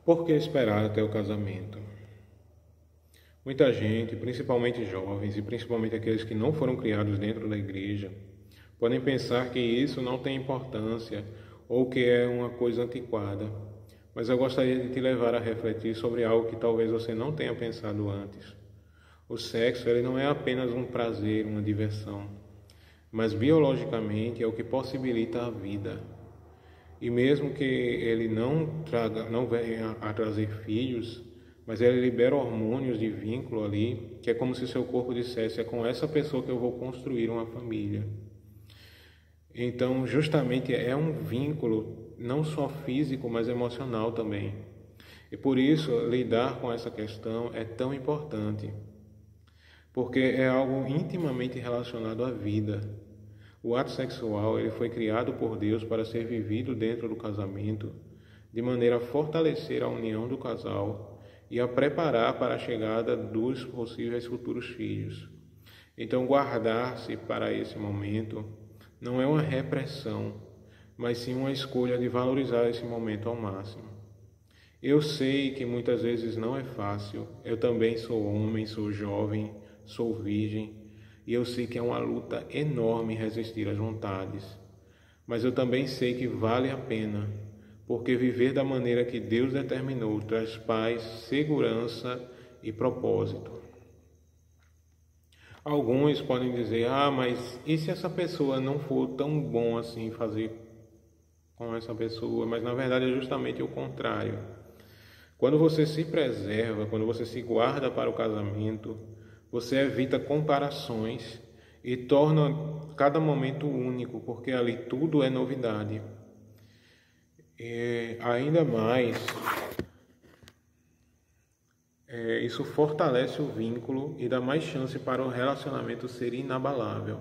Por que esperar até o casamento? Muita gente, principalmente jovens e principalmente aqueles que não foram criados dentro da igreja, podem pensar que isso não tem importância ou que é uma coisa antiquada. Mas eu gostaria de te levar a refletir sobre algo que talvez você não tenha pensado antes. O sexo, ele não é apenas um prazer, uma diversão, mas biologicamente é o que possibilita a vida. E mesmo que ele não venha a trazer filhos, mas ele libera hormônios de vínculo ali, que é como se seu corpo dissesse: é com essa pessoa que eu vou construir uma família. Então, justamente é um vínculo não só físico, mas emocional também. E por isso, lidar com essa questão é tão importante, porque é algo intimamente relacionado à vida. O ato sexual ele foi criado por Deus para ser vivido dentro do casamento, de maneira a fortalecer a união do casal e a preparar para a chegada dos possíveis futuros filhos. Então, guardar-se para esse momento não é uma repressão, mas sim uma escolha de valorizar esse momento ao máximo. Eu sei que muitas vezes não é fácil, eu também sou homem, sou jovem, sou virgem, e eu sei que é uma luta enorme resistir às vontades, mas eu também sei que vale a pena, porque viver da maneira que Deus determinou traz paz, segurança e propósito. Alguns podem dizer: mas e se essa pessoa não for tão bom assim fazer com essa pessoa? Mas na verdade é justamente o contrário. Quando você se preserva, quando você se guarda para o casamento, você evita comparações e torna cada momento único, porque ali tudo é novidade. E ainda mais, isso fortalece o vínculo e dá mais chance para o relacionamento ser inabalável.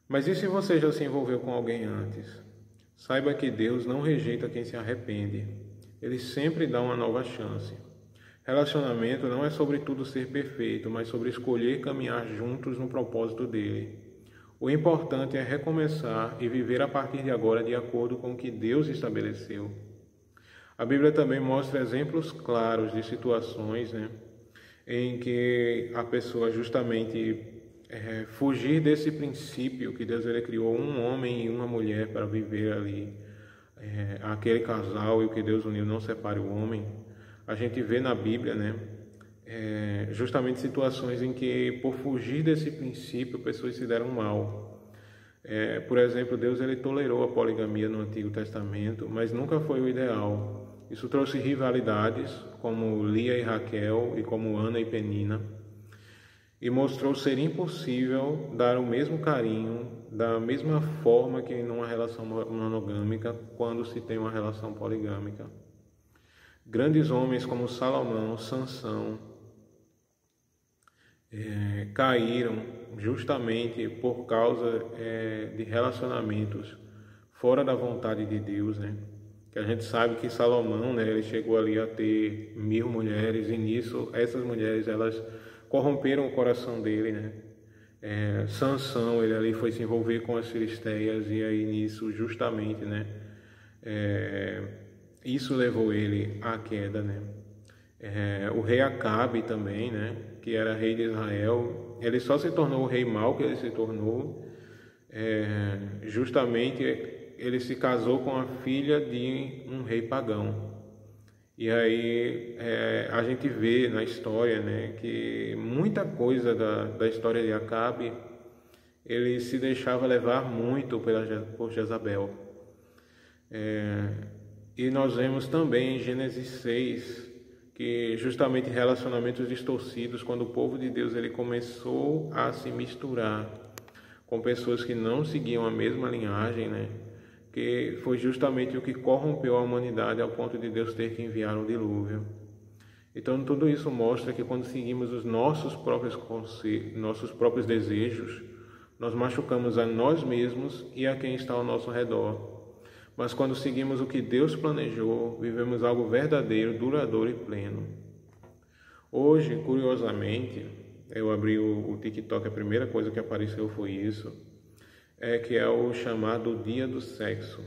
Mas e se você já se envolveu com alguém antes? Saiba que Deus não rejeita quem se arrepende. Ele sempre dá uma nova chance. Relacionamento não é sobre tudo ser perfeito, mas sobre escolher caminhar juntos no propósito dele. O importante é recomeçar e viver a partir de agora de acordo com o que Deus estabeleceu. A Bíblia também mostra exemplos claros de situações, em que a pessoa justamente fugir desse princípio que Deus ele criou um homem e uma mulher para viver ali, aquele casal, e o que Deus uniu não separe o homem. A gente vê na Bíblia, justamente situações em que, por fugir desse princípio, pessoas se deram mal. Por exemplo, Deus ele tolerou a poligamia no Antigo Testamento, mas nunca foi o ideal. Isso trouxe rivalidades, como Lia e Raquel, e como Ana e Penina, e mostrou ser impossível dar o mesmo carinho, da mesma forma que numa relação monogâmica, quando se tem uma relação poligâmica. Grandes homens como Salomão, Sansão, caíram justamente por causa de relacionamentos fora da vontade de Deus, Que a gente sabe que Salomão, ele chegou ali a ter 1000 mulheres, e nisso essas mulheres elas corromperam o coração dele, Sansão, ele ali foi se envolver com as filisteias, e aí nisso justamente, isso levou ele à queda, o rei Acabe também, que era rei de Israel, ele só se tornou o rei mau que ele se tornou, justamente ele se casou com a filha de um rei pagão. E aí a gente vê na história, que muita coisa da história de Acabe, ele se deixava levar muito por Jezabel. E nós vemos também em Gênesis 6, que justamente relacionamentos distorcidos, quando o povo de Deus ele começou a se misturar com pessoas que não seguiam a mesma linhagem, que foi justamente o que corrompeu a humanidade ao ponto de Deus ter que enviar o dilúvio. Então tudo isso mostra que quando seguimos os nossos próprios desejos, nós machucamos a nós mesmos e a quem está ao nosso redor. Mas quando seguimos o que Deus planejou, vivemos algo verdadeiro, duradouro e pleno. Hoje, curiosamente, eu abri o TikTok, a primeira coisa que apareceu foi isso, que é o chamado Dia do Sexo.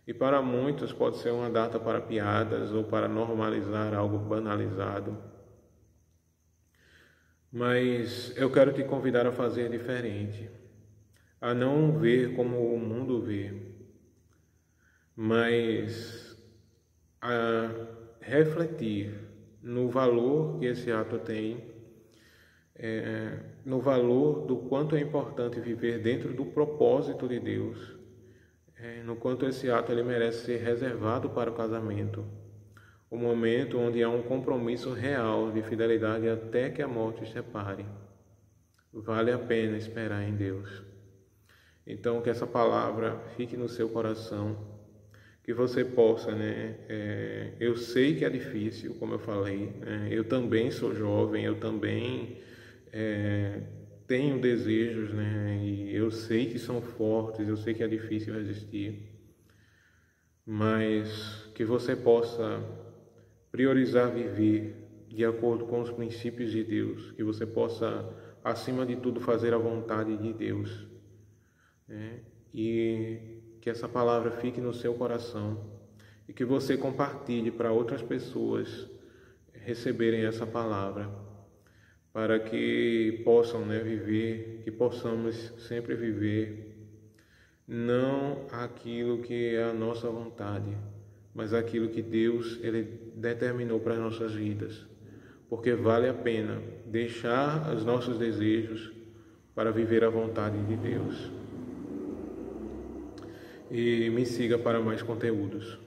E para muitos pode ser uma data para piadas ou para normalizar algo banalizado. Mas eu quero te convidar a fazer diferente, a não ver como o mundo vê, mas a refletir no valor que esse ato tem, no valor do quanto é importante viver dentro do propósito de Deus, no quanto esse ato ele merece ser reservado para o casamento, o momento onde há um compromisso real de fidelidade até que a morte os separe. Vale a pena esperar em Deus. Então, que essa palavra fique no seu coração, que você possa, eu sei que é difícil, como eu falei, eu também sou jovem, eu também tenho desejos, e eu sei que são fortes, eu sei que é difícil resistir, mas que você possa priorizar viver de acordo com os princípios de Deus, que você possa, acima de tudo, fazer a vontade de Deus, e que essa palavra fique no seu coração e que você compartilhe para outras pessoas receberem essa palavra, para que possam viver, que possamos sempre viver não aquilo que é a nossa vontade, mas aquilo que Deus ele determinou para as nossas vidas, porque vale a pena deixar os nossos desejos para viver a vontade de Deus. E me siga para mais conteúdos.